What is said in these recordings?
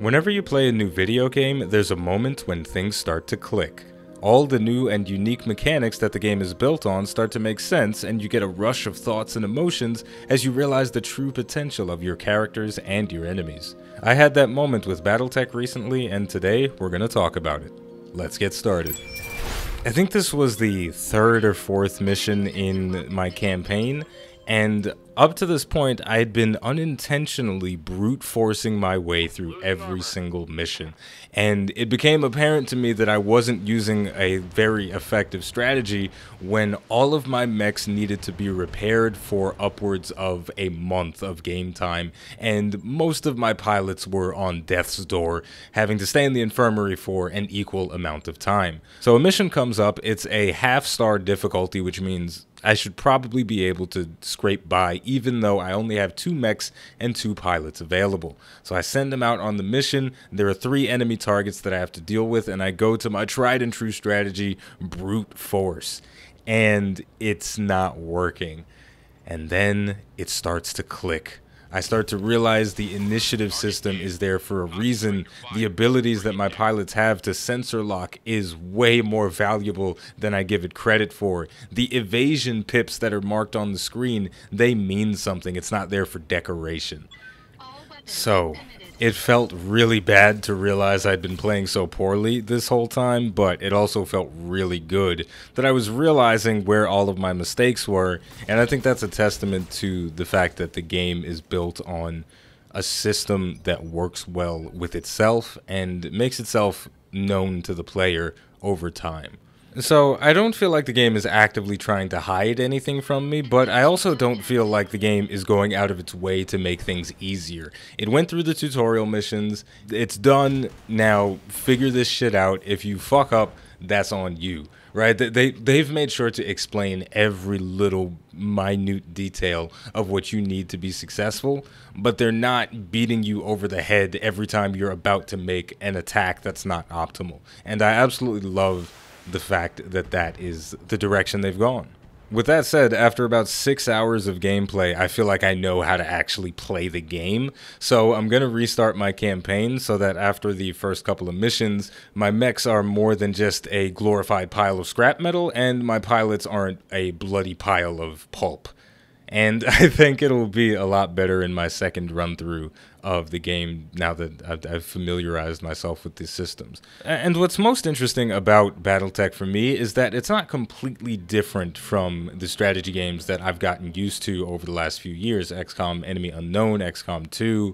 Whenever you play a new video game, there's a moment when things start to click. All the new and unique mechanics that the game is built on start to make sense, and you get a rush of thoughts and emotions as you realize the true potential of your characters and your enemies. I had that moment with BattleTech recently, and today we're going to talk about it. Let's get started. I think this was the third or fourth mission in my campaign, and up to this point, I had been unintentionally brute forcing my way through every single mission. And it became apparent to me that I wasn't using a very effective strategy when all of my mechs needed to be repaired for upwards of a month of game time. And most of my pilots were on death's door, having to stay in the infirmary for an equal amount of time. So a mission comes up, it's a half-star difficulty, which means I should probably be able to scrape by, even though I only have 2 mechs and 2 pilots available. So I send them out on the mission. There are 3 enemy targets that I have to deal with, and I go to my tried and true strategy, brute force. And it's not working. And then it starts to click. I start to realize the initiative system is there for a reason. The abilities that my pilots have to sensor lock is way more valuable than I give it credit for. The evasion pips that are marked on the screen, they mean something. It's not there for decoration. So it felt really bad to realize I'd been playing so poorly this whole time, but it also felt really good that I was realizing where all of my mistakes were, and I think that's a testament to the fact that the game is built on a system that works well with itself and makes itself known to the player over time. So, I don't feel like the game is actively trying to hide anything from me, but I also don't feel like the game is going out of its way to make things easier. It went through the tutorial missions, it's done, now figure this shit out. If you fuck up, that's on you, right? They've made sure to explain every little minute detail of what you need to be successful, but they're not beating you over the head every time you're about to make an attack that's not optimal. And I absolutely love the fact that that is the direction they've gone. With that said, after about 6 hours of gameplay, I feel like I know how to actually play the game, so I'm going to restart my campaign so that after the first couple of missions, my mechs are more than just a glorified pile of scrap metal, and my pilots aren't a bloody pile of pulp. And I think it'll be a lot better in my second run-through of the game now that I've familiarized myself with these systems. And what's most interesting about BattleTech for me is that it's not completely different from the strategy games that I've gotten used to over the last few years. XCOM Enemy Unknown, XCOM 2,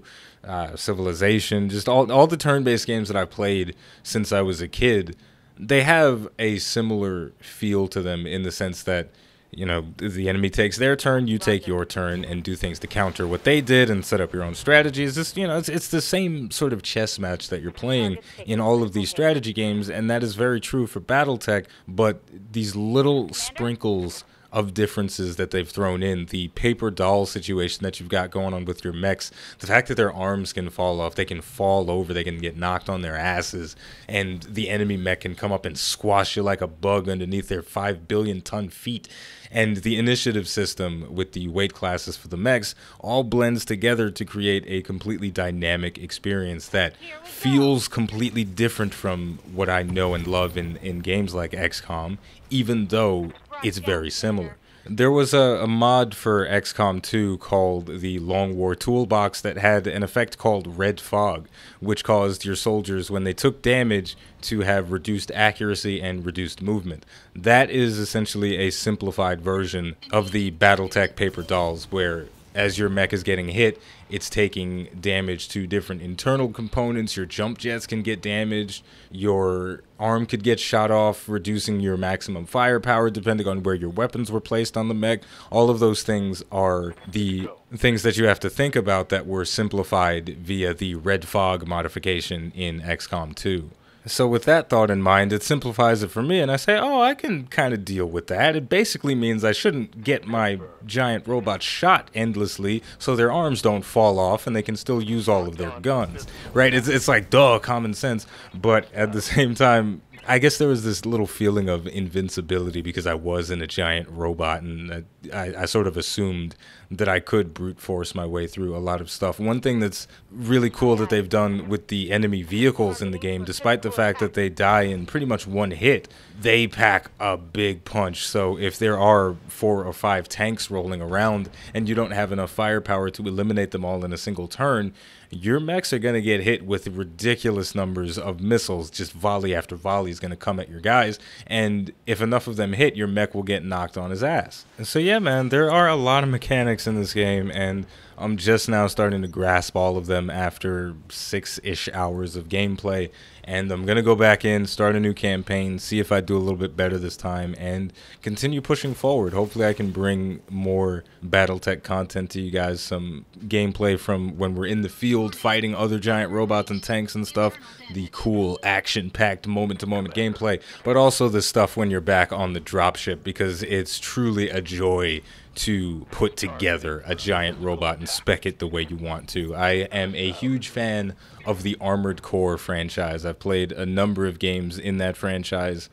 Civilization, just all the turn-based games that I've played since I was a kid. They have a similar feel to them in the sense that, you know, the enemy takes their turn, you take your turn, and do things to counter what they did and set up your own strategies. This, you know, it's the same sort of chess match that you're playing in all of these strategy games, and that is very true for BattleTech, but these little sprinkles of differences that they've thrown in, the paper doll situation that you've got going on with your mechs, the fact that their arms can fall off, they can fall over, they can get knocked on their asses, and the enemy mech can come up and squash you like a bug underneath their 5 billion ton feet, and the initiative system with the weight classes for the mechs all blends together to create a completely dynamic experience that feels completely different from what I know and love in games like XCOM, even though it's very similar. There was a mod for XCOM 2 called the Long War Toolbox that had an effect called Red Fog, which caused your soldiers, when they took damage, to have reduced accuracy and reduced movement. That is essentially a simplified version of the BattleTech paper dolls, where as your mech is getting hit, it's taking damage to different internal components. Your jump jets can get damaged. Your arm could get shot off, reducing your maximum firepower depending on where your weapons were placed on the mech. All of those things are the things that you have to think about that were simplified via the Red Fog modification in XCOM 2. So with that thought in mind, it simplifies it for me, and I say, oh, I can kind of deal with that. It basically means I shouldn't get my giant robots shot endlessly so their arms don't fall off and they can still use all of their guns, right? It's like, duh, common sense, but at the same time, I guess there was this little feeling of invincibility because I was in a giant robot, and I sort of assumed that I could brute force my way through a lot of stuff. One thing that's really cool that they've done with the enemy vehicles in the game, despite the fact that they die in pretty much one hit, they pack a big punch. So if there are 4 or 5 tanks rolling around and you don't have enough firepower to eliminate them all in a single turn, your mechs are going to get hit with ridiculous numbers of missiles. Just volley after volley is going to come at your guys, and if enough of them hit, your mech will get knocked on his ass. And so yeah, man, there are a lot of mechanics in this game, and I'm just now starting to grasp all of them after 6-ish hours of gameplay, and I'm going to go back in, start a new campaign, see if I do a little bit better this time, and continue pushing forward. Hopefully I can bring more BattleTech content to you guys, some gameplay from when we're in the field fighting other giant robots and tanks and stuff, the cool action-packed moment-to-moment gameplay, but also the stuff when you're back on the dropship, because it's truly a joy to put together a giant robot and spec it the way you want to. I am a huge fan of the Armored Core franchise. I've played a number of games in that franchise,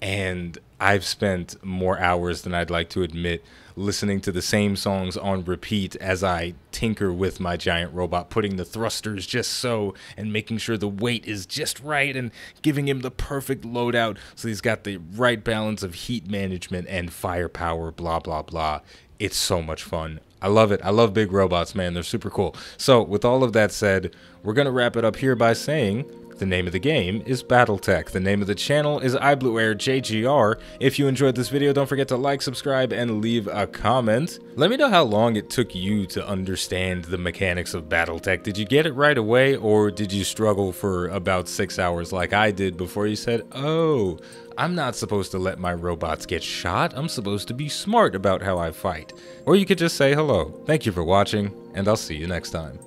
and I've spent more hours than I'd like to admit listening to the same songs on repeat as I tinker with my giant robot, putting the thrusters just so, and making sure the weight is just right, and giving him the perfect loadout so he's got the right balance of heat management and firepower, blah, blah, blah. It's so much fun. I love it. I love big robots, man. They're super cool. So with all of that said, we're going to wrap it up here by saying the name of the game is BattleTech. The name of the channel is iBluairJgR. If you enjoyed this video, don't forget to like, subscribe, and leave a comment. Let me know how long it took you to understand the mechanics of BattleTech. Did you get it right away, or did you struggle for about 6 hours like I did before you said, oh, I'm not supposed to let my robots get shot. I'm supposed to be smart about how I fight. Or you could just say hello. Thank you for watching, and I'll see you next time.